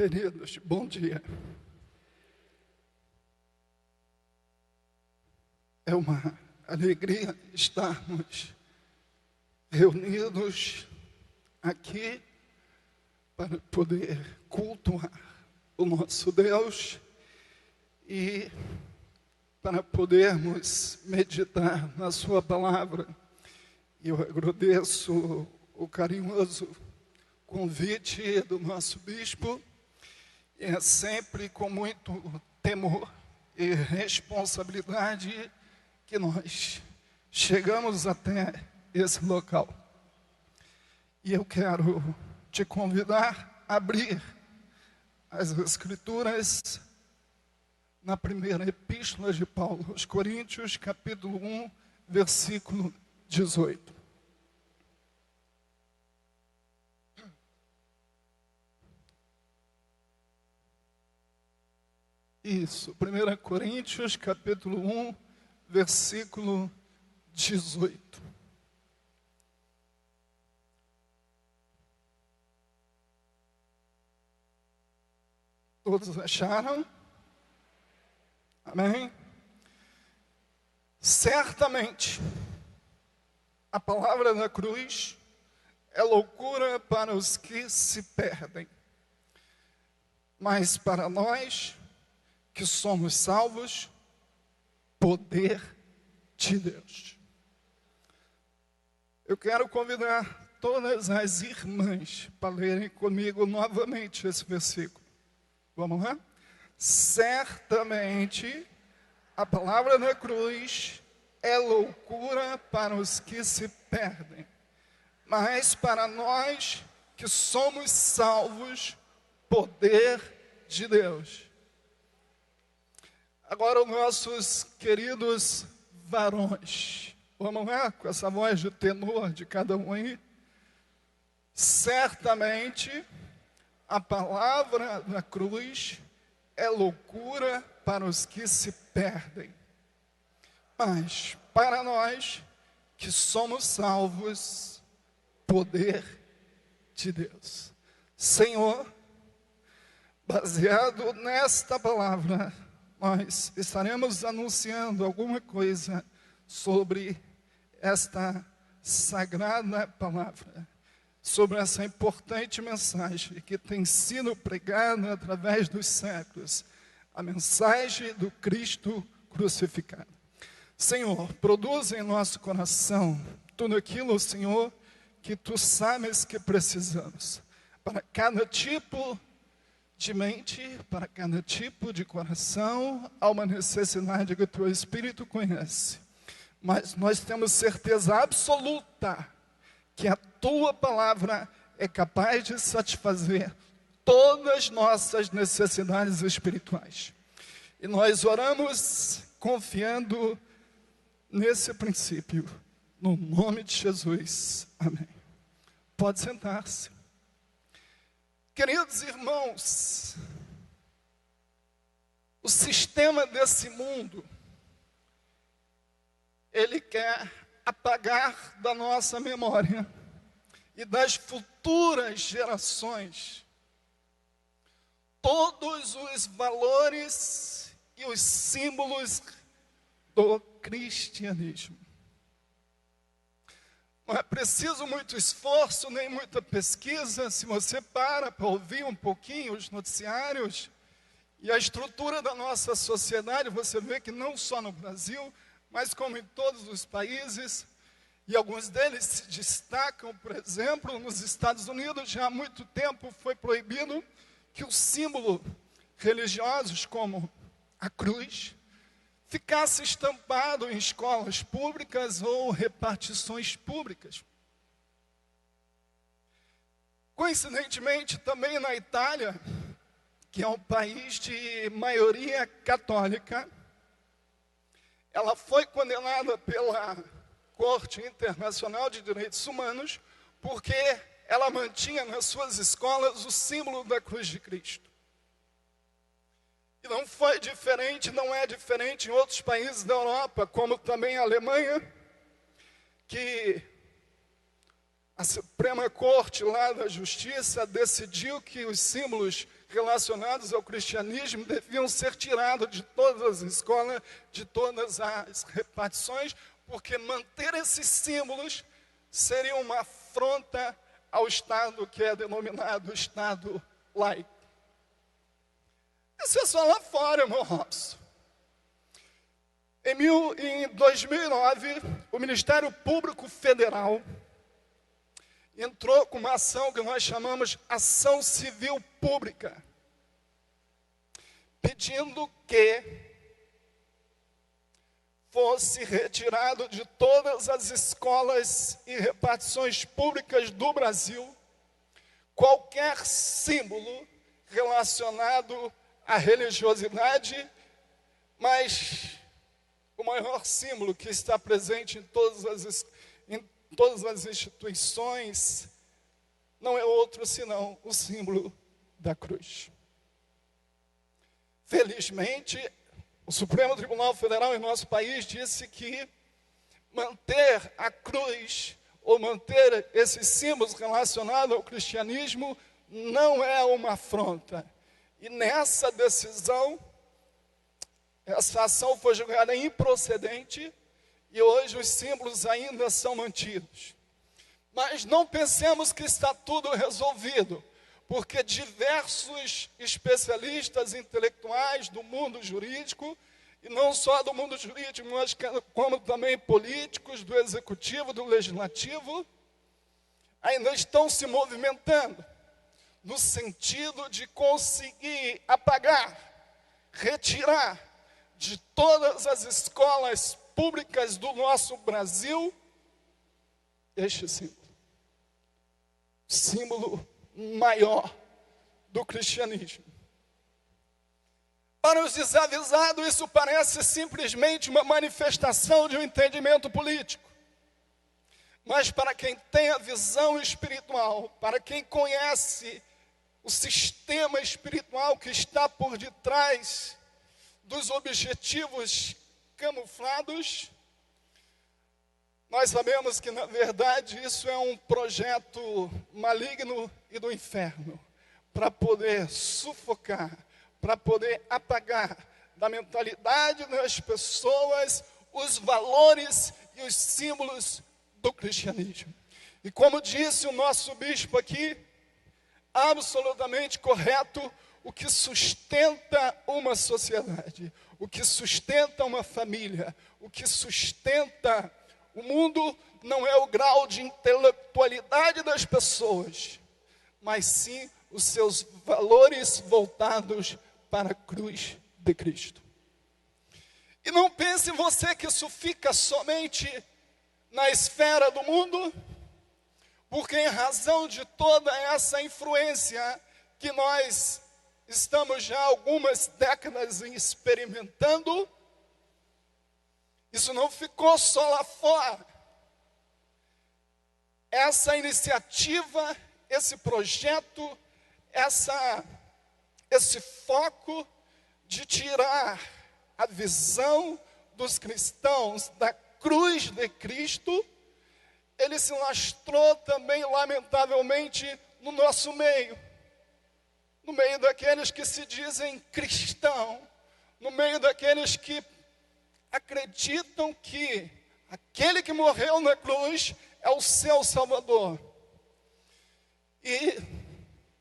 Queridos, bom dia. É uma alegria estarmos reunidos aqui para poder cultuar o nosso Deus e para podermos meditar na sua palavra. E eu agradeço o carinhoso convite do nosso bispo. É sempre com muito temor e responsabilidade que nós chegamos até esse local. E eu quero te convidar a abrir as Escrituras na primeira epístola de Paulo aos Coríntios, capítulo 1, versículo 18. Isso, 1 Coríntios, capítulo 1, versículo 18. Todos acharam? Amém? Certamente, a palavra da cruz é loucura para os que se perdem, mas para nós que somos salvos, poder de Deus. Eu quero convidar todas as irmãs para lerem comigo novamente esse versículo. Vamos lá? Certamente, a palavra da cruz é loucura para os que se perdem, mas para nós que somos salvos, poder de Deus. Agora, os nossos queridos varões, vamos lá, com essa voz de tenor de cada um aí. Certamente, a palavra da cruz é loucura para os que se perdem, mas para nós que somos salvos, poder de Deus. Senhor, baseado nesta palavra, nós estaremos anunciando alguma coisa sobre esta sagrada palavra, sobre essa importante mensagem que tem sido pregada através dos séculos, a mensagem do Cristo crucificado. Senhor, produz em nosso coração tudo aquilo, Senhor, que Tu sabes que precisamos, para cada tipo de mente, para cada tipo de coração. Há uma necessidade que o Teu Espírito conhece, mas nós temos certeza absoluta que a Tua palavra é capaz de satisfazer todas as nossas necessidades espirituais. E nós oramos confiando nesse princípio, no nome de Jesus. Amém. Pode sentar-se. Queridos irmãos, o sistema desse mundo, ele quer apagar da nossa memória e das futuras gerações todos os valores e os símbolos do cristianismo. Não é preciso muito esforço, nem muita pesquisa. Se você para ouvir um pouquinho os noticiários e a estrutura da nossa sociedade, você vê que não só no Brasil, mas como em todos os países, e alguns deles se destacam, por exemplo, nos Estados Unidos, já há muito tempo foi proibido que os símbolos religiosos, como a cruz, ficasse estampado em escolas públicas ou repartições públicas. Coincidentemente, também na Itália, que é um país de maioria católica, ela foi condenada pela Corte Internacional de Direitos Humanos porque ela mantinha nas suas escolas o símbolo da cruz de Cristo. E não foi diferente, não é diferente em outros países da Europa, como também a Alemanha, que a Suprema Corte lá da Justiça decidiu que os símbolos relacionados ao cristianismo deviam ser tirados de todas as escolas, de todas as repartições, porque manter esses símbolos seria uma afronta ao Estado que é denominado Estado laico. Isso é só lá fora, irmão Robson. Em 2009, o Ministério Público Federal entrou com uma ação que nós chamamos Ação Civil Pública, pedindo que fosse retirado de todas as escolas e repartições públicas do Brasil qualquer símbolo relacionado à religiosidade, mas o maior símbolo que está presente em todas as instituições não é outro senão o símbolo da cruz. Felizmente, o Supremo Tribunal Federal em nosso país disse que manter a cruz ou manter esses símbolos relacionados ao cristianismo não é uma afronta. E nessa decisão, essa ação foi julgada improcedente e hoje os símbolos ainda são mantidos. Mas não pensemos que está tudo resolvido, porque diversos especialistas intelectuais do mundo jurídico, e não só do mundo jurídico, mas como também políticos, do executivo, do legislativo, ainda estão se movimentando no sentido de conseguir apagar, retirar de todas as escolas públicas do nosso Brasil este símbolo maior do cristianismo. Para os desavisados, isso parece simplesmente uma manifestação de um entendimento político. Mas para quem tem a visão espiritual, para quem conhece o sistema espiritual que está por detrás dos objetivos camuflados, nós sabemos que, na verdade, isso é um projeto maligno e do inferno, para poder sufocar, para poder apagar da mentalidade das pessoas os valores e os símbolos do cristianismo. E como disse o nosso bispo aqui, absolutamente correto, o que sustenta uma sociedade, o que sustenta uma família, o que sustenta o mundo não é o grau de intelectualidade das pessoas, mas sim os seus valores voltados para a cruz de Cristo. E não pense você que isso fica somente na esfera do mundo, porque em razão de toda essa influência que nós estamos já há algumas décadas experimentando, isso não ficou só lá fora. Essa iniciativa, esse projeto, esse foco de tirar a visão dos cristãos da cruz de Cristo, ele se lastrou também, lamentavelmente, no nosso meio. No meio daqueles que se dizem cristão, no meio daqueles que acreditam que aquele que morreu na cruz é o seu Salvador. E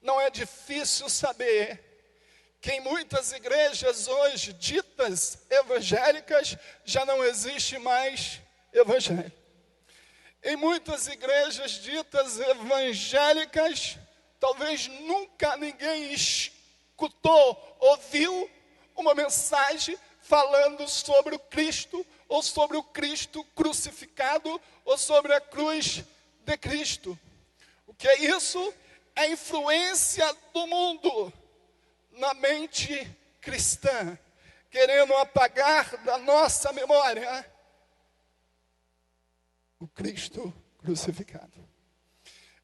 não é difícil saber que em muitas igrejas hoje, ditas evangélicas, já não existe mais evangelho. Em muitas igrejas ditas evangélicas, talvez nunca ninguém escutou, ouviu uma mensagem falando sobre o Cristo, ou sobre o Cristo crucificado, ou sobre a cruz de Cristo. O que é isso? É a influência do mundo na mente cristã, querendo apagar da nossa memória o Cristo crucificado.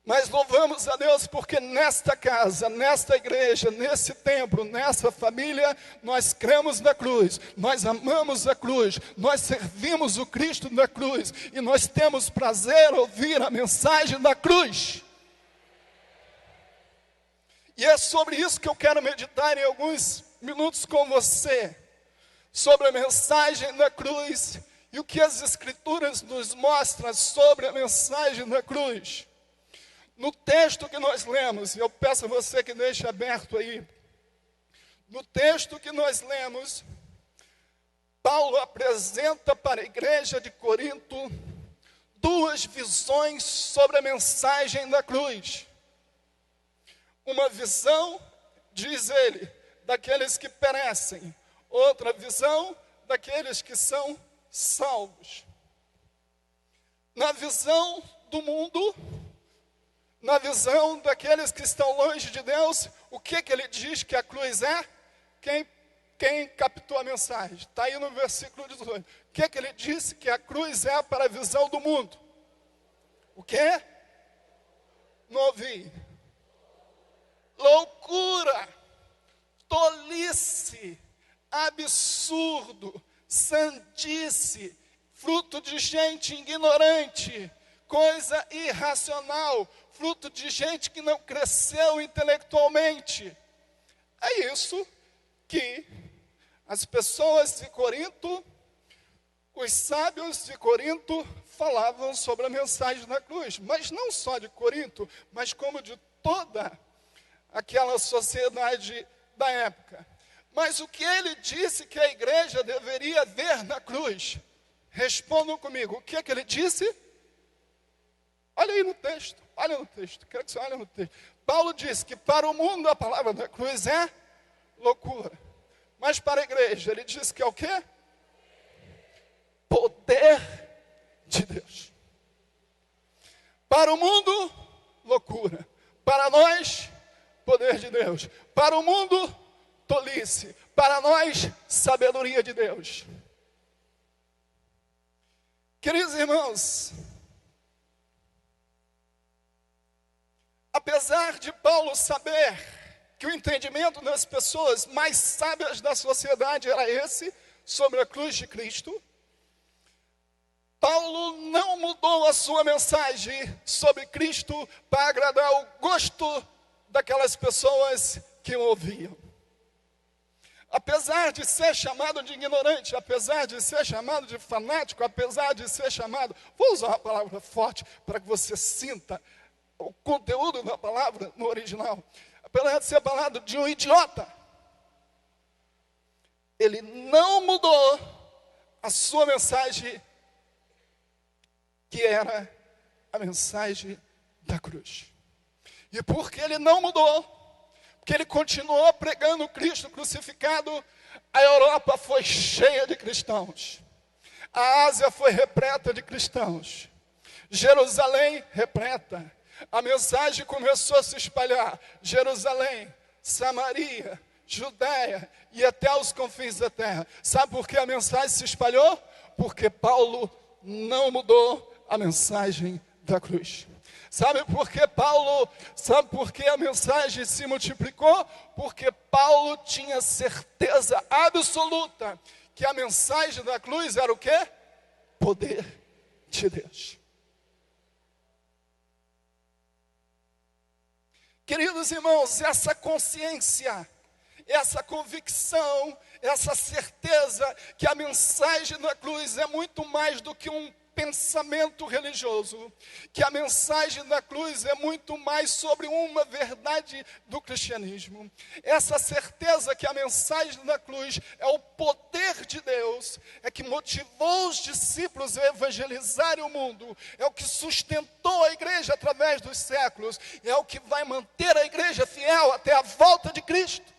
Mas louvamos a Deus porque nesta casa, nesta igreja, nesse templo, nessa família, nós cremos na cruz, nós amamos a cruz, nós servimos o Cristo da cruz e nós temos prazer em ouvir a mensagem da cruz. E é sobre isso que eu quero meditar em alguns minutos com você, sobre a mensagem da cruz e o que as Escrituras nos mostram sobre a mensagem da cruz. No texto que nós lemos, e eu peço a você que deixe aberto aí, no texto que nós lemos, Paulo apresenta para a igreja de Corinto duas visões sobre a mensagem da cruz. Uma visão, diz ele, daqueles que perecem. Outra visão, daqueles que são salvos. Na visão do mundo, na visão daqueles que estão longe de Deus, o que ele diz que a cruz é? Quem captou a mensagem? Está aí no versículo 18. O que ele disse que a cruz é para a visão do mundo? O quê? Não ouvi. Loucura, tolice, absurdo, sandice, fruto de gente ignorante, coisa irracional, fruto de gente que não cresceu intelectualmente. É isso que as pessoas de Corinto, os sábios de Corinto, falavam sobre a mensagem da cruz. Mas não só de Corinto, mas como de toda aquela sociedade da época. Mas o que ele disse que a igreja deveria ver na cruz? Respondam comigo, o que ele disse? Olha aí no texto, olha no texto, quero que você olhe no texto. Paulo disse que para o mundo a palavra da cruz é loucura. Mas para a igreja, ele disse que é o quê? Poder de Deus. Para o mundo, loucura. Para nós, poder de Deus. Para o mundo, tolice. Para nós, sabedoria de Deus. Queridos irmãos, apesar de Paulo saber que o entendimento das pessoas mais sábias da sociedade era esse, sobre a cruz de Cristo, Paulo não mudou a sua mensagem sobre Cristo para agradar o gosto daquelas pessoas que o ouviam. Apesar de ser chamado de ignorante, apesar de ser chamado de fanático, apesar de ser chamado, vou usar uma palavra forte para que você sinta o conteúdo da palavra no original, apesar de ser falado de um idiota, ele não mudou a sua mensagem, que era a mensagem da cruz. E porque ele não mudou, porque ele continuou pregando Cristo crucificado, a Europa foi cheia de cristãos, a Ásia foi repleta de cristãos, Jerusalém repleta. A mensagem começou a se espalhar. Jerusalém, Samaria, Judéia e até os confins da terra. Sabe por que a mensagem se espalhou? Porque Paulo não mudou a mensagem da cruz. Sabe por que a mensagem se multiplicou? Porque Paulo tinha certeza absoluta que a mensagem da cruz era o quê? Poder de Deus. Queridos irmãos, essa consciência, essa convicção, essa certeza que a mensagem da cruz é muito mais do que um pensamento religioso, que a mensagem da cruz é muito mais sobre uma verdade do cristianismo. Essa certeza que a mensagem da cruz é o poder de Deus, é que motivou os discípulos a evangelizarem o mundo, é o que sustentou a igreja através dos séculos, é o que vai manter a igreja fiel até a volta de Cristo.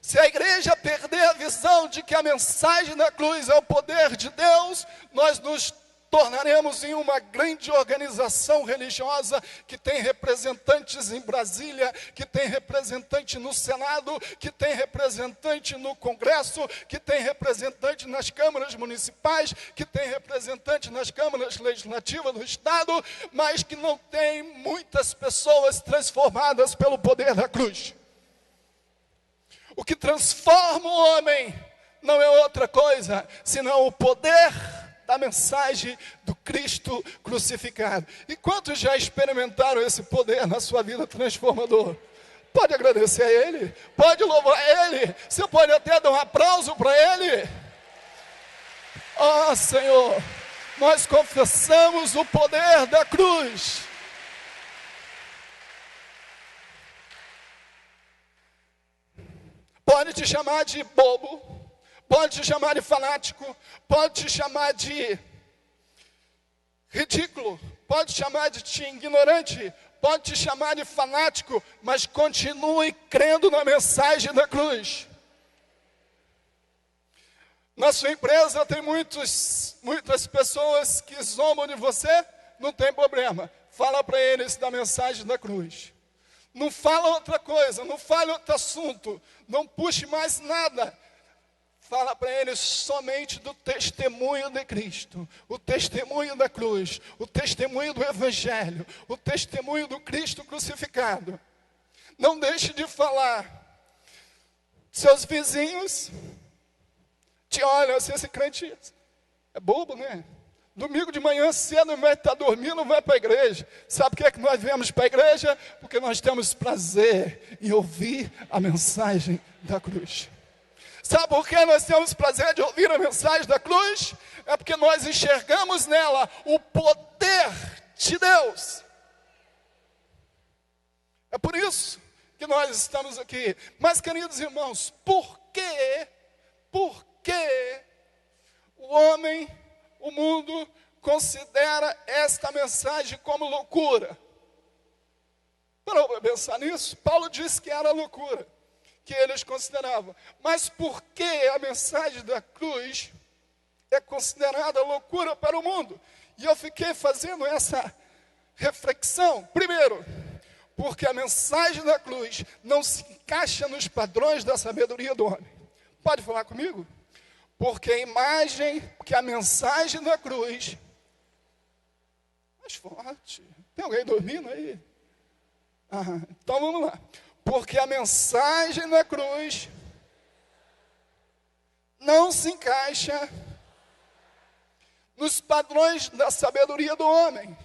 Se a igreja perder a visão de que a mensagem da cruz é o poder de Deus, nós nos tornaremos em uma grande organização religiosa que tem representantes em Brasília, que tem representante no Senado, que tem representante no Congresso, que tem representante nas câmaras municipais, que tem representante nas câmaras legislativas do Estado, mas que não tem muitas pessoas transformadas pelo poder da cruz. O que transforma o homem não é outra coisa, senão o poder da mensagem do Cristo crucificado. E quantos já experimentaram esse poder na sua vida transformador? Pode agradecer a Ele, pode louvar a Ele, você pode até dar um aplauso para Ele. Ó Senhor, nós confessamos o poder da cruz. Pode te chamar de bobo, pode te chamar de fanático, pode te chamar de ridículo, pode te chamar de ignorante, pode te chamar de fanático, mas continue crendo na mensagem da cruz. Na sua empresa tem muitas pessoas que zombam de você, não tem problema. Fala para eles da mensagem da cruz. Não fala outra coisa, não fale outro assunto, não puxe mais nada. Fala para eles somente do testemunho de Cristo, o testemunho da cruz, o testemunho do Evangelho, o testemunho do Cristo crucificado. Não deixe de falar. Seus vizinhos te olham assim, esse crente é bobo, né? Domingo de manhã cedo, ao invés de estar dormindo, vai para a igreja. Sabe por que é que nós viemos para a igreja? Porque nós temos prazer em ouvir a mensagem da cruz. Sabe por que nós temos prazer de ouvir a mensagem da cruz? É porque nós enxergamos nela o poder de Deus. É por isso que nós estamos aqui. Mas, queridos irmãos, por que o homem, o mundo, considera esta mensagem como loucura? Para pensar nisso, Paulo disse que era loucura, que eles consideravam. Mas por que a mensagem da cruz é considerada loucura para o mundo? E eu fiquei fazendo essa reflexão. Primeiro, porque a mensagem da cruz não se encaixa nos padrões da sabedoria do homem. Pode falar comigo? Porque a mensagem da cruz, mais forte, tem alguém dormindo aí? Então vamos lá. Porque a mensagem da cruz não se encaixa nos padrões da sabedoria do homem.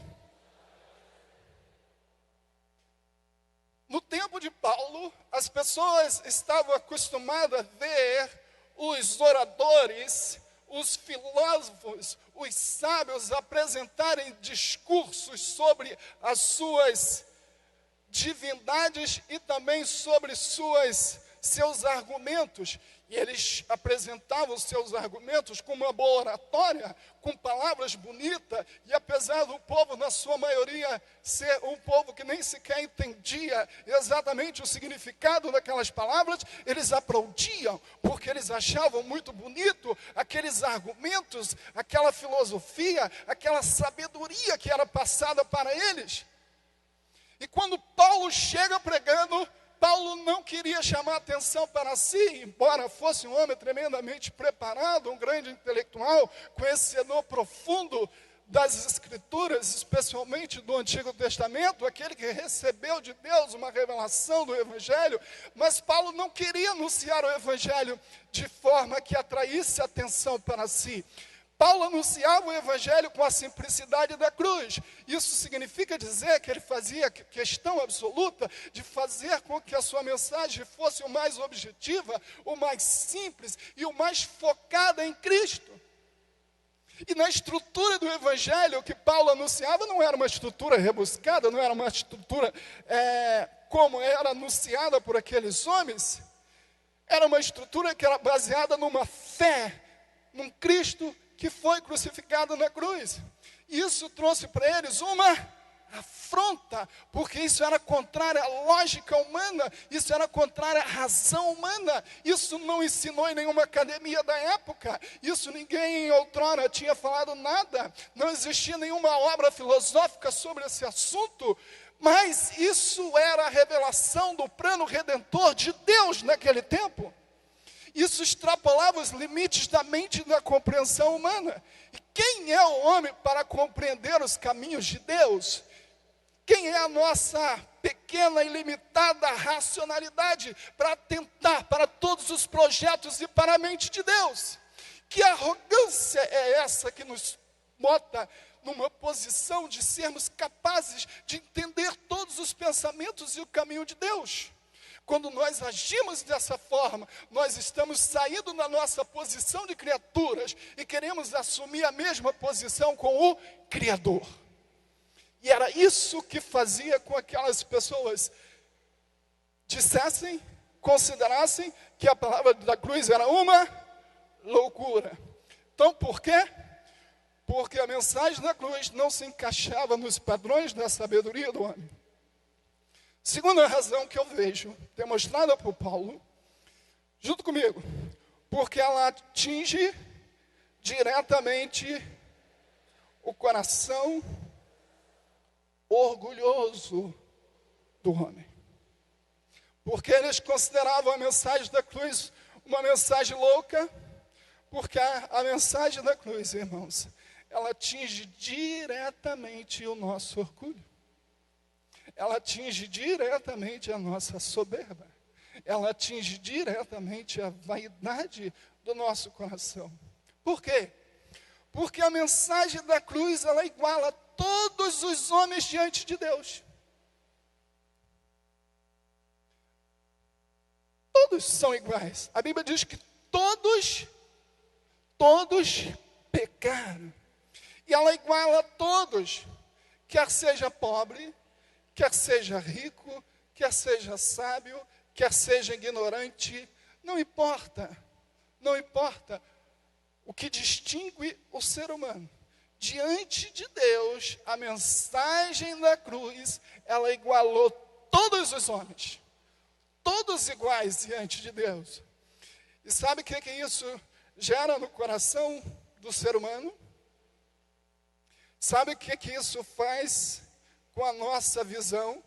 No tempo de Paulo, as pessoas estavam acostumadas a ver os oradores, os filósofos, os sábios apresentarem discursos sobre as suas divindades e também sobre seus argumentos. E eles apresentavam seus argumentos com uma boa oratória, com palavras bonitas, e apesar do povo, na sua maioria, ser um povo que nem sequer entendia exatamente o significado daquelas palavras, eles aplaudiam, porque eles achavam muito bonito aqueles argumentos, aquela filosofia, aquela sabedoria que era passada para eles. E quando Paulo chega pregando, Paulo não queria chamar atenção para si, embora fosse um homem tremendamente preparado, um grande intelectual, conhecedor profundo das Escrituras, especialmente do Antigo Testamento, aquele que recebeu de Deus uma revelação do Evangelho, mas Paulo não queria anunciar o Evangelho de forma que atraísse atenção para si. Paulo anunciava o Evangelho com a simplicidade da cruz. Isso significa dizer que ele fazia questão absoluta de fazer com que a sua mensagem fosse o mais objetiva, o mais simples e o mais focada em Cristo. E na estrutura do Evangelho que Paulo anunciava, não era uma estrutura rebuscada, não era uma estrutura como era anunciada por aqueles homens. Era uma estrutura que era baseada numa fé, num Cristo que foi crucificado na cruz. Isso trouxe para eles uma afronta, porque isso era contrário à lógica humana, isso era contrário à razão humana, isso não ensinou em nenhuma academia da época, isso ninguém outrora tinha falado nada, não existia nenhuma obra filosófica sobre esse assunto, mas isso era a revelação do plano redentor de Deus naquele tempo. Isso extrapolava os limites da mente e da compreensão humana. E quem é o homem para compreender os caminhos de Deus? Quem é a nossa pequena e limitada racionalidade para atentar para todos os projetos e para a mente de Deus? Que arrogância é essa que nos bota numa posição de sermos capazes de entender todos os pensamentos e o caminho de Deus? Quando nós agimos dessa forma, nós estamos saindo da nossa posição de criaturas e queremos assumir a mesma posição com o Criador. E era isso que fazia com que aquelas pessoas dissessem, considerassem que a palavra da cruz era uma loucura. Então, por quê? Porque a mensagem da cruz não se encaixava nos padrões da sabedoria do homem. Segunda razão que eu vejo, demonstrada por Paulo, junto comigo, porque ela atinge diretamente o coração orgulhoso do homem. Porque eles consideravam a mensagem da cruz uma mensagem louca, porque a mensagem da cruz, irmãos, ela atinge diretamente o nosso orgulho. Ela atinge diretamente a nossa soberba. Ela atinge diretamente a vaidade do nosso coração. Por quê? Porque a mensagem da cruz, ela iguala todos os homens diante de Deus. Todos são iguais. A Bíblia diz que todos pecaram. E ela iguala a todos, quer seja pobre, quer seja rico, quer seja sábio, quer seja ignorante, não importa. Não importa. O que distingue o ser humano diante de Deus, a mensagem da cruz, ela igualou todos os homens. Todos iguais diante de Deus. E sabe o que isso gera no coração do ser humano? Sabe o que isso faz com a nossa visão?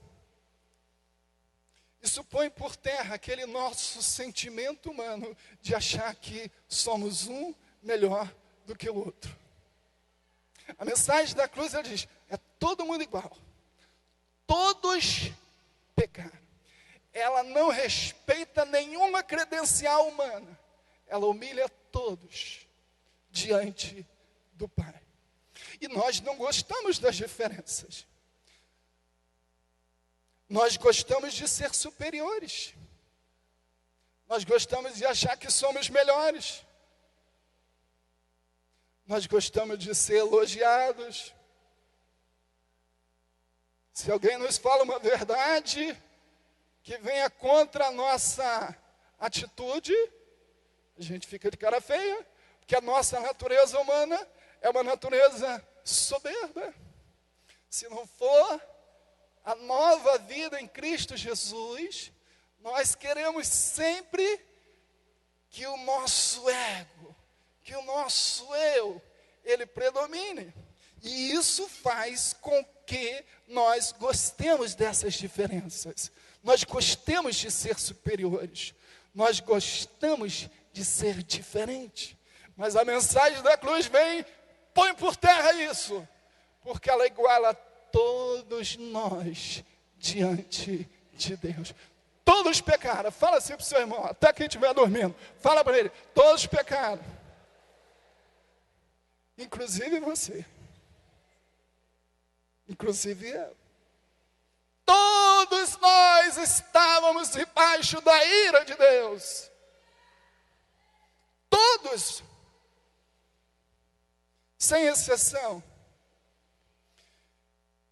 Isso põe por terra aquele nosso sentimento humano de achar que somos um melhor do que o outro. A mensagem da cruz, ela diz, é todo mundo igual. Todos pecaram. Ela não respeita nenhuma credencial humana. Ela humilha todos diante do Pai. E nós não gostamos das diferenças. Nós gostamos de ser superiores. Nós gostamos de achar que somos melhores. Nós gostamos de ser elogiados. Se alguém nos fala uma verdade que venha contra a nossa atitude, a gente fica de cara feia, porque a nossa natureza humana é uma natureza soberba. Se não for a nova vida em Cristo Jesus, nós queremos sempre que o nosso ego, que o nosso eu, ele predomine. E isso faz com que nós gostemos dessas diferenças. Nós gostamos de ser superiores. Nós gostamos de ser diferente. Mas a mensagem da cruz vem, põe por terra isso. Porque ela iguala todos nós diante de Deus. Todos pecaram. Fala assim para o seu irmão, até quem estiver dormindo. Fala para ele, todos pecaram. Inclusive você. Inclusive eu. Todos nós estávamos debaixo da ira de Deus. Todos. Sem exceção.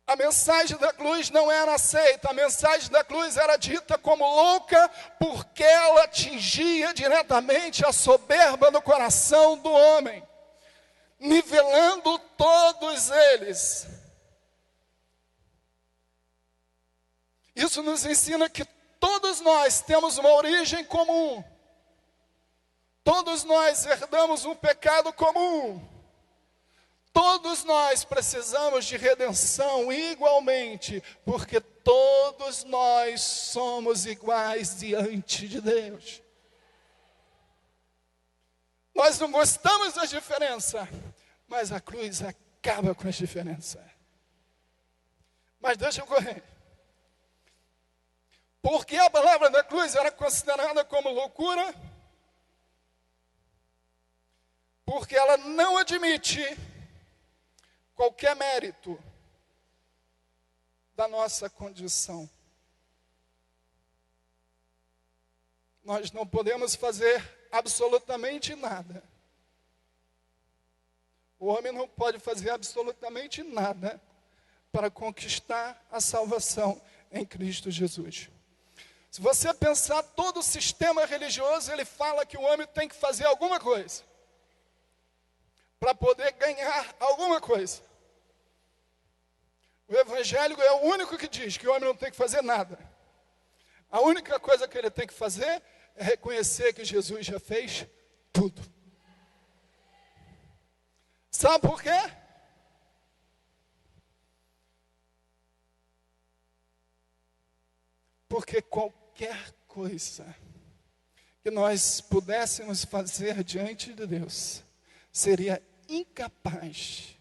A mensagem da cruz não era aceita. A mensagem da cruz era dita como louca, porque ela atingia diretamente a soberba no coração do homem, nivelando todos eles. Isso nos ensina que todos nós temos uma origem comum. Todos nós herdamos um pecado comum. Todos nós precisamos de redenção igualmente, porque todos nós somos iguais diante de Deus. Nós não gostamos da diferença, mas a cruz acaba com as diferenças. Mas deixa eu correr. Porque a palavra da cruz era considerada como loucura, porque ela não admite qualquer mérito da nossa condição. nós não podemos fazer absolutamente nada. O homem não pode fazer absolutamente nada para conquistar a salvação em Cristo Jesus. Se você pensar, todo o sistema religioso, ele fala que o homem tem que fazer alguma coisa para poder ganhar alguma coisa. O Evangelho é o único que diz que o homem não tem que fazer nada. A única coisa que ele tem que fazer é reconhecer que Jesus já fez tudo. Sabe por quê? Porque qualquer coisa que nós pudéssemos fazer diante de Deus seria incapaz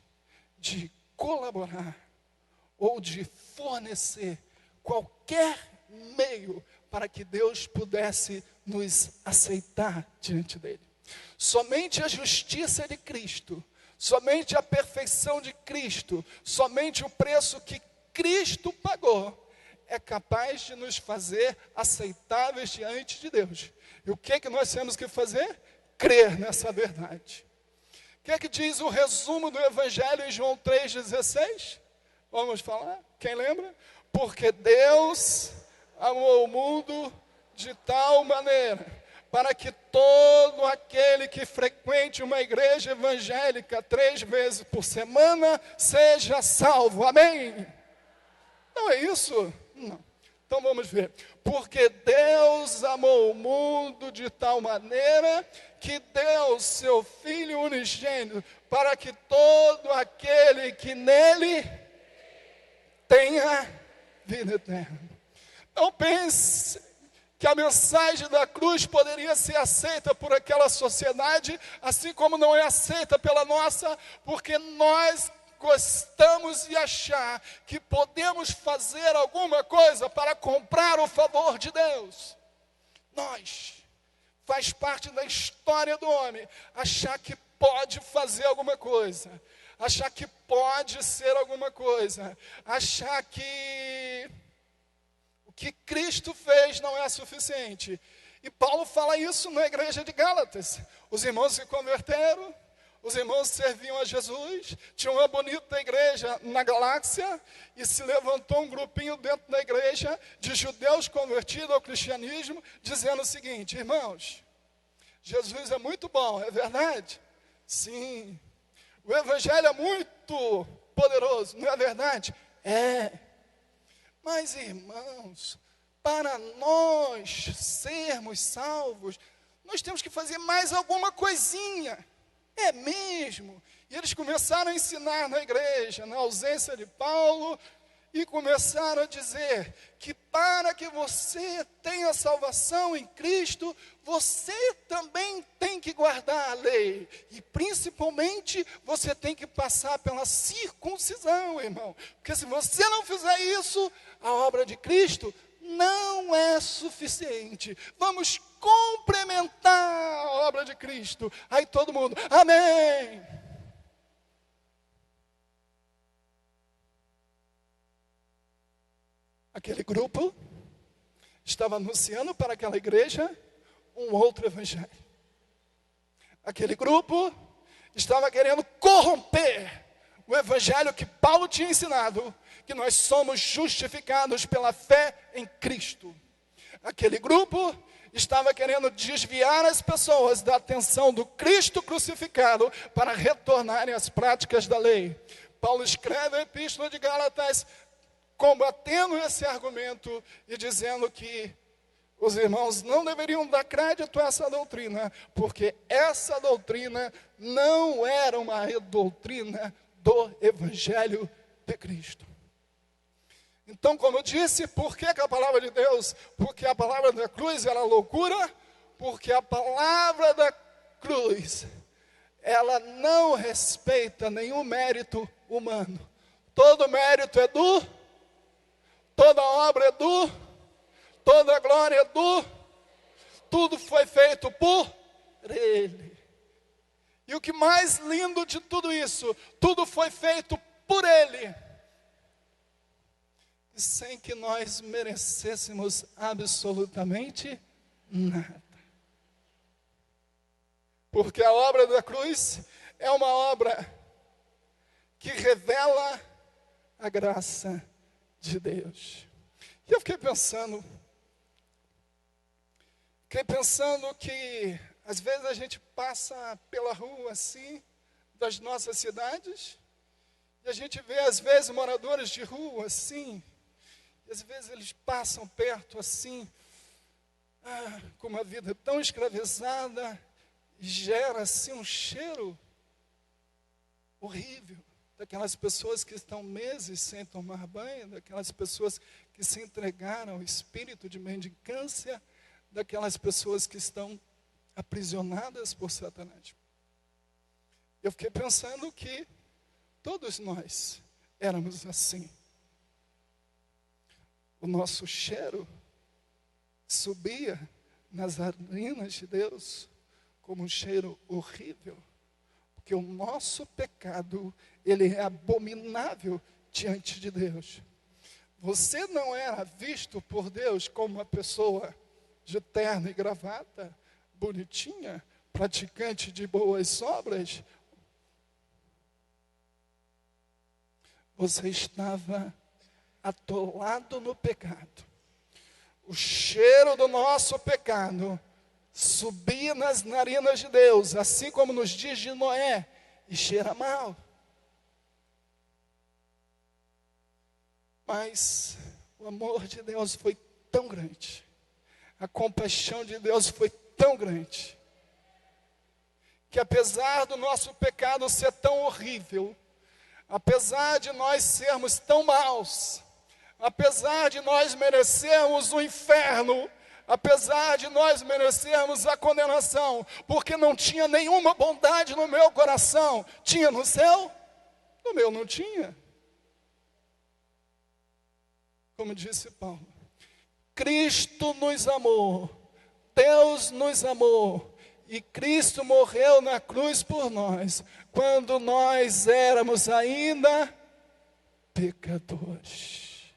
de colaborar ou de fornecer qualquer meio para que Deus pudesse nos aceitar diante dele. Somente a justiça de Cristo, somente a perfeição de Cristo, somente o preço que Cristo pagou é capaz de nos fazer aceitáveis diante de Deus. E o que nós temos que fazer? Crer nessa verdade. O que diz o resumo do Evangelho em João 3,16? Vamos falar? Quem lembra? Porque Deus amou o mundo de tal maneira, para que todo aquele que frequente uma igreja evangélica 3 vezes por semana seja salvo. Amém? Não é isso? Não. Então vamos ver. Porque Deus amou o mundo de tal maneira que deu seu Filho unigênito, para que todo aquele que nele tenha vida eterna. Não pense que a mensagem da cruz poderia ser aceita por aquela sociedade, assim como não é aceita pela nossa, porque nós gostamos de achar que podemos fazer alguma coisa para comprar o favor de Deus. Faz parte da história do homem, achar que pode fazer alguma coisa, achar que pode ser alguma coisa, achar que o que Cristo fez não é suficiente. E Paulo fala isso na igreja de Gálatas. Os irmãos se converteram, os irmãos serviam a Jesus, tinha uma bonita igreja na galáxia, e se levantou um grupinho dentro da igreja de judeus convertidos ao cristianismo, dizendo o seguinte: irmãos, Jesus é muito bom, é verdade? Sim. O Evangelho é muito poderoso, não é verdade? É. Mas, irmãos, para nós sermos salvos, nós temos que fazer mais alguma coisinha. É mesmo? E eles começaram a ensinar na igreja, na ausência de Paulo, e começaram a dizer que para que você tenha salvação em Cristo, você também tem que guardar a lei. E principalmente, você tem que passar pela circuncisão, irmão. Porque se você não fizer isso, a obra de Cristo não é suficiente. Vamos complementar a obra de Cristo. Aí todo mundo, amém. Aquele grupo estava anunciando para aquela igreja um outro evangelho. Aquele grupo estava querendo corromper o evangelho que Paulo tinha ensinado, que nós somos justificados pela fé em Cristo. Aquele grupo estava querendo desviar as pessoas da atenção do Cristo crucificado para retornarem às práticas da lei. Paulo escreve a Epístola de Gálatas combatendo esse argumento e dizendo que os irmãos não deveriam dar crédito a essa doutrina, porque essa doutrina não era uma doutrina do Evangelho de Cristo. Então, como eu disse, por que a palavra de Deus? Porque a palavra da cruz era loucura, porque a palavra da cruz, ela não respeita nenhum mérito humano. Todo mérito é toda obra é toda glória é tudo foi feito por Ele. E o que mais lindo de tudo isso, tudo foi feito por Ele, sem que nós merecêssemos absolutamente nada. Porque a obra da cruz é uma obra que revela a graça de Deus. E eu fiquei pensando que às vezes a gente passa pela rua assim, das nossas cidades, e a gente vê às vezes moradores de rua assim, e às vezes eles passam perto assim, com uma vida tão escravizada, e gera assim um cheiro horrível, daquelas pessoas que estão meses sem tomar banho, daquelas pessoas que se entregaram ao espírito de mendicância, daquelas pessoas que estão aprisionadas por Satanás. Eu fiquei pensando que todos nós éramos assim. O nosso cheiro subia nas narinas de Deus como um cheiro horrível, porque o nosso pecado, ele é abominável diante de Deus. Você não era visto por Deus como uma pessoa de terno e gravata, bonitinha, praticante de boas obras. Você estava atolado no pecado. O cheiro do nosso pecado subia nas narinas de Deus, assim como nos dias de Noé, e cheira mal. Mas o amor de Deus foi tão grande, a compaixão de Deus foi tão grande, que apesar do nosso pecado ser tão horrível, apesar de nós sermos tão maus, apesar de nós merecermos o inferno, apesar de nós merecermos a condenação, porque não tinha nenhuma bondade no meu coração, tinha no seu? No meu não tinha. Como disse Paulo, Cristo nos amou, Deus nos amou, e Cristo morreu na cruz por nós, quando nós éramos ainda pecadores.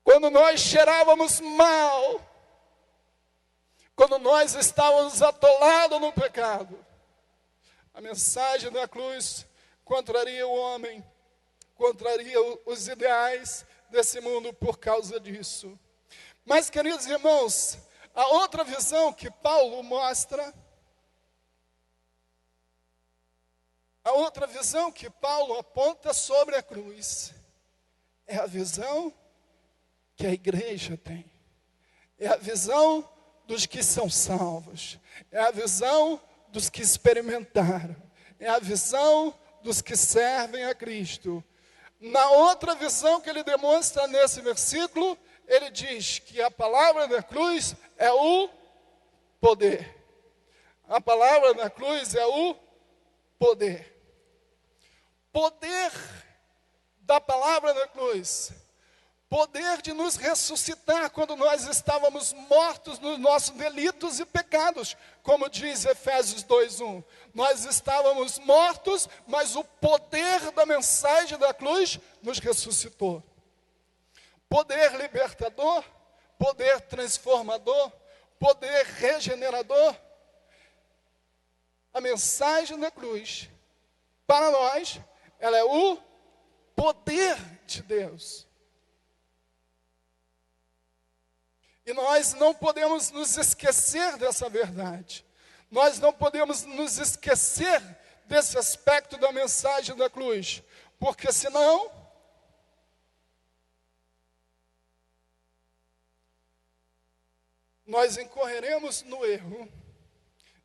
Quando nós cheirávamos mal, quando nós estávamos atolados no pecado, a mensagem da cruz contraria o homem, contraria os ideais desse mundo por causa disso. Mas, queridos irmãos, a outra visão que Paulo mostra, a outra visão que Paulo aponta sobre a cruz, é a visão que a igreja tem. É a visão dos que são salvos. É a visão dos que experimentaram. É a visão dos que servem a Cristo. Na outra visão que ele demonstra nesse versículo, ele diz que a palavra da cruz é o poder. A palavra da cruz é o poder. Poder da palavra da cruz. Poder de nos ressuscitar quando nós estávamos mortos nos nossos delitos e pecados. Como diz Efésios 2:1. Nós estávamos mortos, mas o poder da mensagem da cruz nos ressuscitou. Poder libertador, poder transformador, poder regenerador. A mensagem da cruz, para nós, ela é o poder de Deus. E nós não podemos nos esquecer dessa verdade. Nós não podemos nos esquecer desse aspecto da mensagem da cruz. Porque senão, nós incorreremos no erro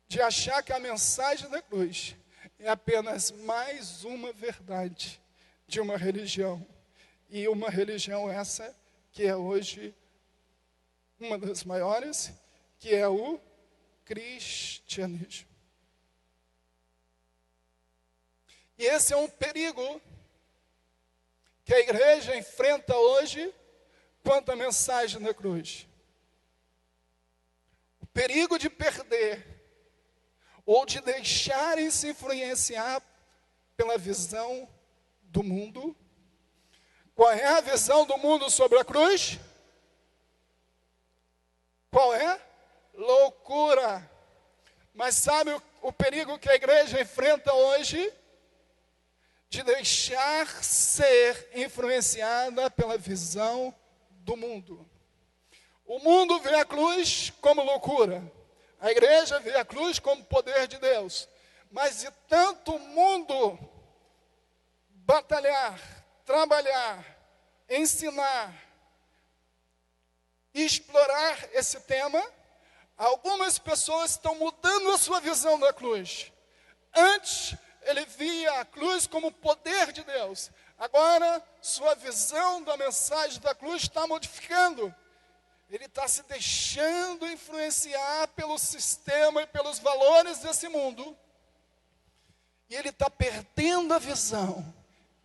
de achar que a mensagem da cruz é apenas mais uma verdade de uma religião. E uma religião essa que é hoje uma das maiores, que é o cristianismo. E esse é um perigo que a igreja enfrenta hoje quanto à mensagem da cruz. O perigo de perder ou de deixarem-se influenciar pela visão do mundo. Qual é a visão do mundo sobre a cruz? Qual é? loucura. Mas sabe o perigo que a igreja enfrenta hoje? De deixar ser influenciada pela visão do mundo. O mundo vê a cruz como loucura. A igreja vê a cruz como poder de Deus. Mas de tanto o mundo batalhar, trabalhar, ensinar, explorar esse tema, algumas pessoas estão mudando a sua visão da cruz. Antes, ele via a cruz como poder de Deus. Agora, sua visão da mensagem da cruz está modificando. Ele está se deixando influenciar pelo sistema e pelos valores desse mundo. E ele está perdendo a visão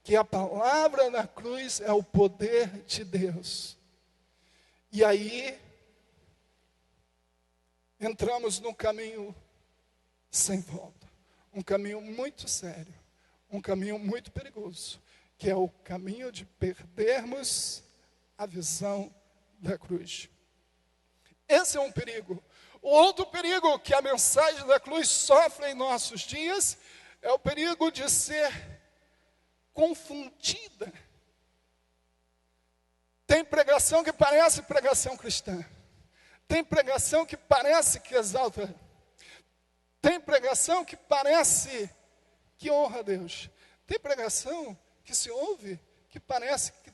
que a palavra na cruz é o poder de Deus. E aí, entramos num caminho sem volta. Um caminho muito sério. Um caminho muito perigoso. Que é o caminho de perdermos a visão da cruz. Esse é um perigo. O outro perigo que a mensagem da cruz sofre em nossos dias é o perigo de ser confundida. Tem pregação que parece pregação cristã. Tem pregação que parece que exalta. Tem pregação que parece que honra a Deus. Tem pregação que se ouve que parece que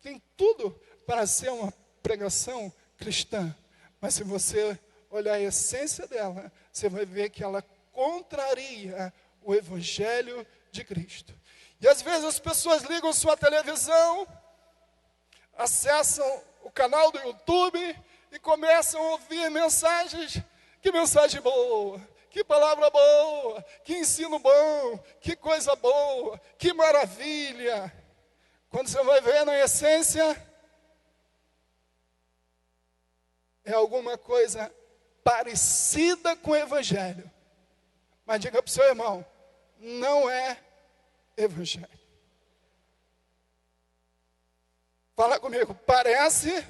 tem tudo para ser uma pregação cristã. Mas se você olhar a essência dela, você vai ver que ela contraria o Evangelho de Cristo. E às vezes as pessoas ligam sua televisão, acessam o canal do YouTube e começam a ouvir mensagens. Que mensagem boa, que palavra boa, que ensino bom, que coisa boa, que maravilha. Quando você vai ver na essência, é alguma coisa parecida com o Evangelho. Mas diga para o seu irmão, não é Evangelho. Fala comigo, parece,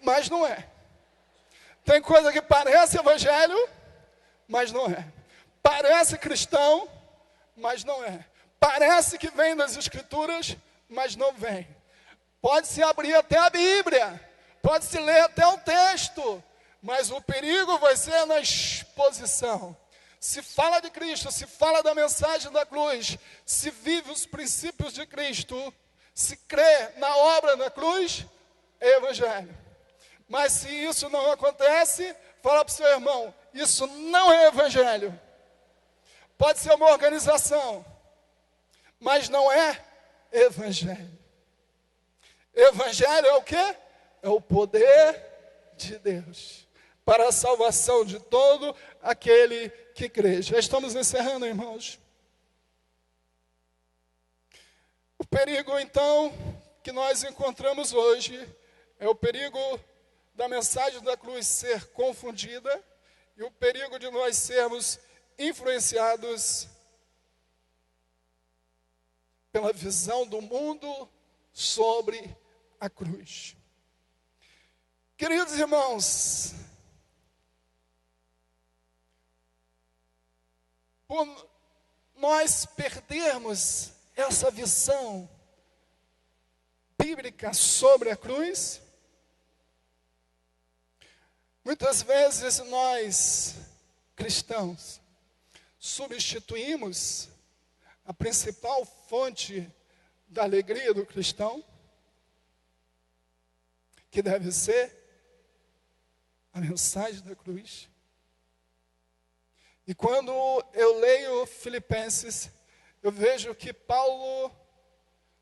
mas não é. Tem coisa que parece Evangelho, mas não é. Parece cristão, mas não é. Parece que vem das Escrituras, mas não vem. Pode-se abrir até a Bíblia. Pode-se ler até o texto, mas o perigo vai ser na exposição. Se fala de Cristo, se fala da mensagem da cruz, se vive os princípios de Cristo, se crê na obra da cruz, é Evangelho. Mas se isso não acontece, fala para o seu irmão, isso não é Evangelho. Pode ser uma organização, mas não é Evangelho. Evangelho é o quê? É o poder de Deus para a salvação de todo aquele que crê. Já estamos encerrando, irmãos. O perigo, então, que nós encontramos hoje é o perigo da mensagem da cruz ser confundida e o perigo de nós sermos influenciados pela visão do mundo sobre a cruz. Queridos irmãos, por nós perdermos essa visão bíblica sobre a cruz, muitas vezes nós, cristãos, substituímos a principal fonte da alegria do cristão, que deve ser a mensagem da cruz. E quando eu leio Filipenses, eu vejo que Paulo,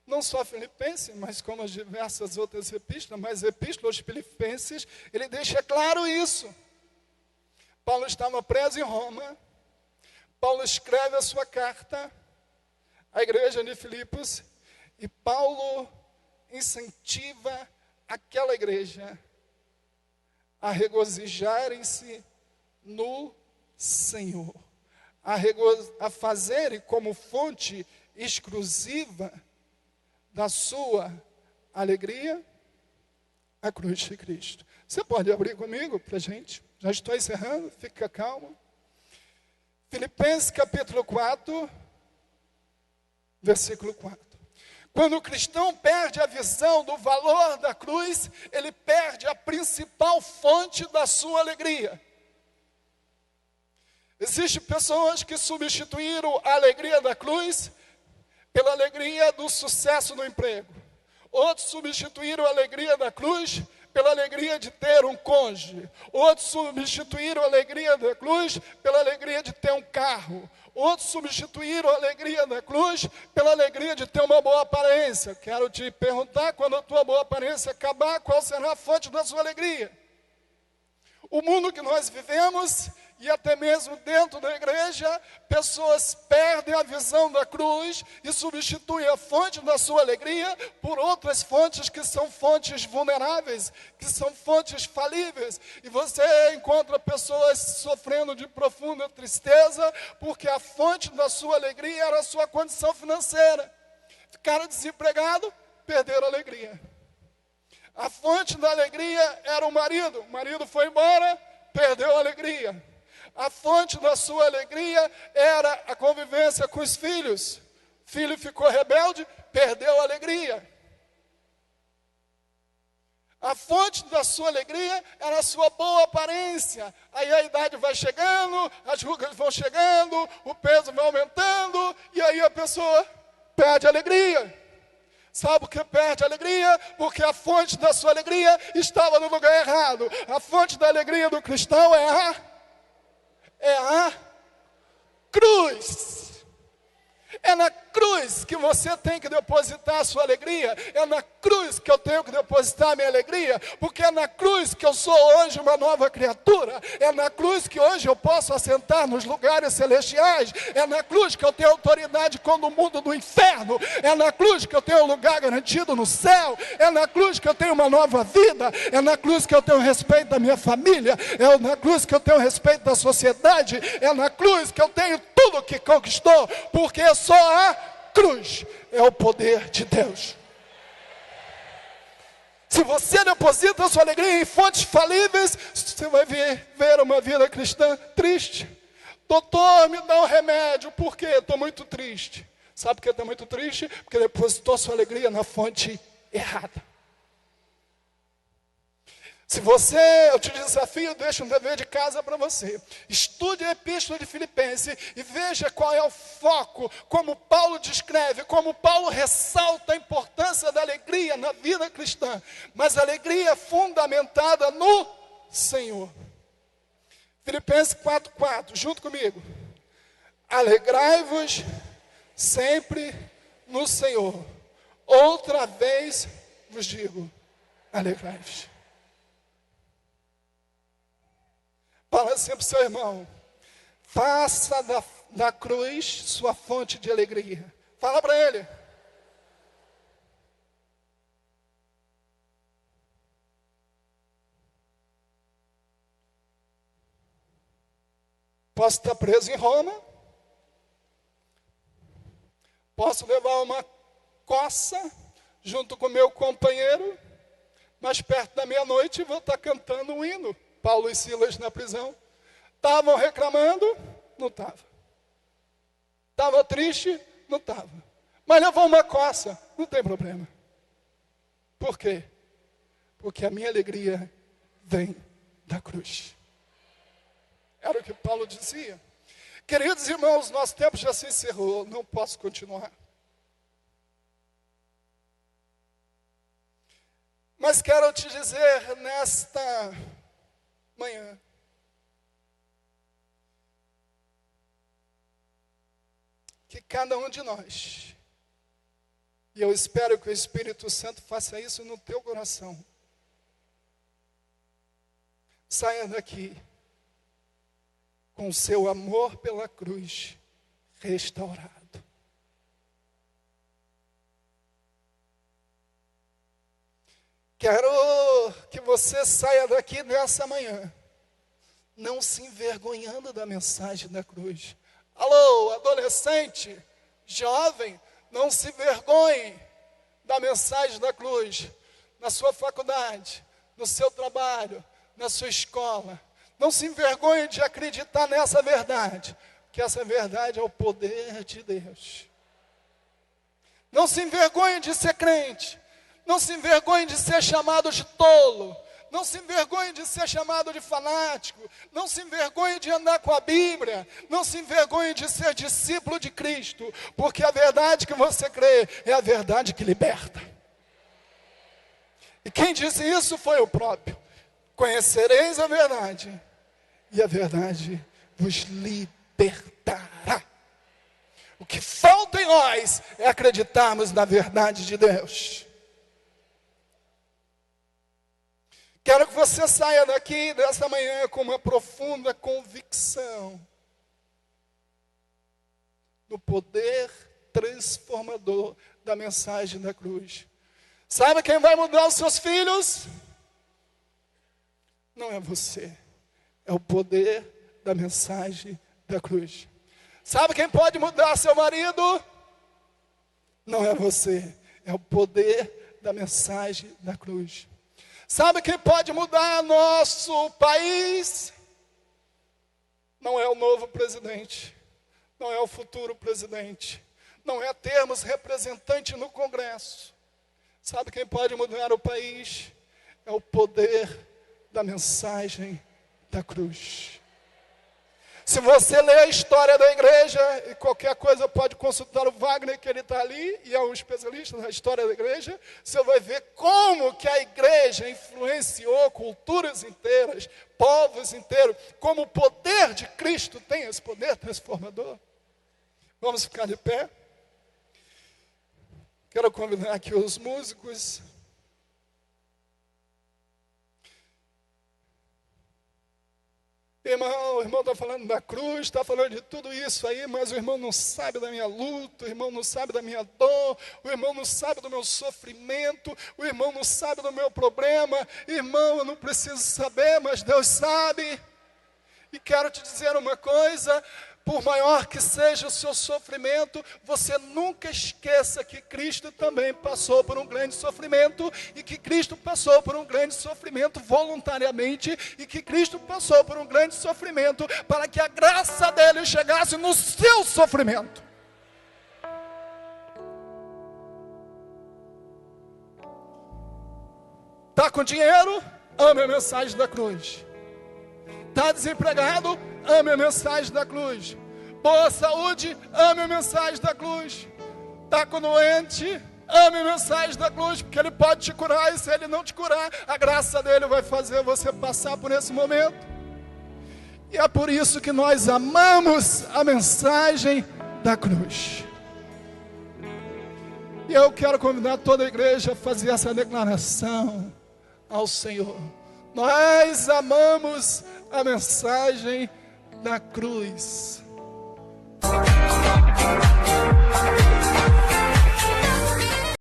não só Filipenses, mas como as diversas outras epístolas, mas a epístola aos Filipenses, ele deixa claro isso. Paulo estava preso em Roma, Paulo escreve a sua carta à igreja de Filipos, e Paulo incentiva aquela igreja a regozijarem-se no Senhor, a fazerem como fonte exclusiva da sua alegria a cruz de Cristo. Você pode abrir comigo para a gente? Já estou encerrando, fica calmo. Filipenses capítulo 4, versículo 4. Quando o cristão perde a visão do valor da cruz, ele perde a principal fonte da sua alegria. Existem pessoas que substituíram a alegria da cruz pela alegria do sucesso no emprego. Outros substituíram a alegria da cruz pela alegria de ter um cônjuge. Outros substituíram a alegria da cruz pela alegria de ter um carro. Outros substituíram a alegria da cruz pela alegria de ter uma boa aparência. Quero te perguntar, quando a tua boa aparência acabar, qual será a fonte da sua alegria? O mundo que nós vivemos, e até mesmo dentro da igreja, pessoas perdem a visão da cruz e substituem a fonte da sua alegria por outras fontes que são fontes vulneráveis, que são fontes falíveis. E você encontra pessoas sofrendo de profunda tristeza, porque a fonte da sua alegria era a sua condição financeira. Ficaram desempregados, perderam a alegria. A fonte da alegria era o marido foi embora, perdeu a alegria. A fonte da sua alegria era a convivência com os filhos. O filho ficou rebelde, perdeu a alegria. A fonte da sua alegria era a sua boa aparência. Aí a idade vai chegando, as rugas vão chegando, o peso vai aumentando, e aí a pessoa perde a alegria. Sabe por que perde a alegria? Porque a fonte da sua alegria estava no lugar errado. A fonte da alegria do cristão é a cruz. É na cruz que você tem que depositar a sua alegria. É na cruz que eu tenho que depositar a minha alegria. Porque é na cruz que eu sou hoje uma nova criatura. É na cruz que hoje eu posso assentar nos lugares celestiais. É na cruz que eu tenho autoridade contra o mundo do inferno. É na cruz que eu tenho um lugar garantido no céu. É na cruz que eu tenho uma nova vida. É na cruz que eu tenho respeito da minha família. É na cruz que eu tenho respeito da sociedade. É na cruz que eu tenho tudo que conquistou. Porque só a cruz é o poder de Deus. Se você deposita a sua alegria em fontes falíveis, você vai ver uma vida cristã triste. Doutor, me dá um remédio. Por quê? Estou muito triste. Sabe por que está muito triste? Porque depositou sua alegria na fonte errada. Se você, eu te desafio, deixa um dever de casa para você. Estude a Epístola de Filipenses e veja qual é o foco, como Paulo descreve, como Paulo ressalta a importância da alegria na vida cristã. Mas a alegria fundamentada no Senhor. Filipenses 4:4, junto comigo. Alegrai-vos sempre no Senhor. Outra vez vos digo, alegrai-vos. Fala sempre para o seu irmão, faça da cruz sua fonte de alegria. Fala para ele. Posso estar preso em Roma, posso levar uma coça junto com meu companheiro, mas perto da meia-noite vou estar cantando um hino. Paulo e Silas na prisão. Estavam reclamando? Não estava. Estava triste? Não estava. Mas levou uma coça? Não tem problema. Por quê? Porque a minha alegria vem da cruz. Era o que Paulo dizia. Queridos irmãos, nosso tempo já se encerrou. Não posso continuar. Mas quero te dizer nesta manhã, que cada um de nós, e eu espero que o Espírito Santo faça isso no teu coração, saia daqui com o seu amor pela cruz restaurado. Quero que você saia daqui nessa manhã, não se envergonhando da mensagem da cruz. Alô, adolescente, jovem, não se envergonhe da mensagem da cruz. Na sua faculdade, no seu trabalho, na sua escola. Não se envergonhe de acreditar nessa verdade, porque essa verdade é o poder de Deus. Não se envergonhe de ser crente. Não se envergonhe de ser chamado de tolo. Não se envergonhe de ser chamado de fanático. Não se envergonhe de andar com a Bíblia. Não se envergonhe de ser discípulo de Cristo. Porque a verdade que você crê é a verdade que liberta. E quem disse isso foi o próprio. Conhecereis a verdade, e a verdade vos libertará. O que falta em nós é acreditarmos na verdade de Deus. Quero que você saia daqui desta manhã com uma profunda convicção do poder transformador da mensagem da cruz. Sabe quem vai mudar os seus filhos? Não é você, é o poder da mensagem da cruz. Sabe quem pode mudar seu marido? Não é você, é o poder da mensagem da cruz. Sabe quem pode mudar nosso país? Não é o novo presidente, não é o futuro presidente, não é termos representante no Congresso. Sabe quem pode mudar o país? É o poder da mensagem da cruz. Se você ler a história da igreja, e qualquer coisa pode consultar o Wagner, que ele está ali, e é um especialista na história da igreja, você vai ver como que a igreja influenciou culturas inteiras, povos inteiros, como o poder de Cristo tem esse poder transformador. Vamos ficar de pé? Quero convidar aqui os músicos. Irmão, o irmão está falando da cruz, está falando de tudo isso aí, mas o irmão não sabe da minha luta, o irmão não sabe da minha dor, o irmão não sabe do meu sofrimento, o irmão não sabe do meu problema. Irmão, eu não preciso saber, mas Deus sabe. E quero te dizer uma coisa: por maior que seja o seu sofrimento, você nunca esqueça que Cristo também passou por um grande sofrimento, e que Cristo passou por um grande sofrimento voluntariamente, e que Cristo passou por um grande sofrimento para que a graça dele chegasse no seu sofrimento. Está com dinheiro? Ame a mensagem da cruz. Está desempregado? Ame a mensagem da cruz. Boa saúde? Ame a mensagem da cruz. Está com doente? Ame a mensagem da cruz, porque Ele pode te curar, e se Ele não te curar, a graça dEle vai fazer você passar por esse momento. E é por isso que nós amamos a mensagem da cruz. E eu quero convidar toda a igreja a fazer essa declaração ao Senhor. Nós amamos a mensagem da cruz.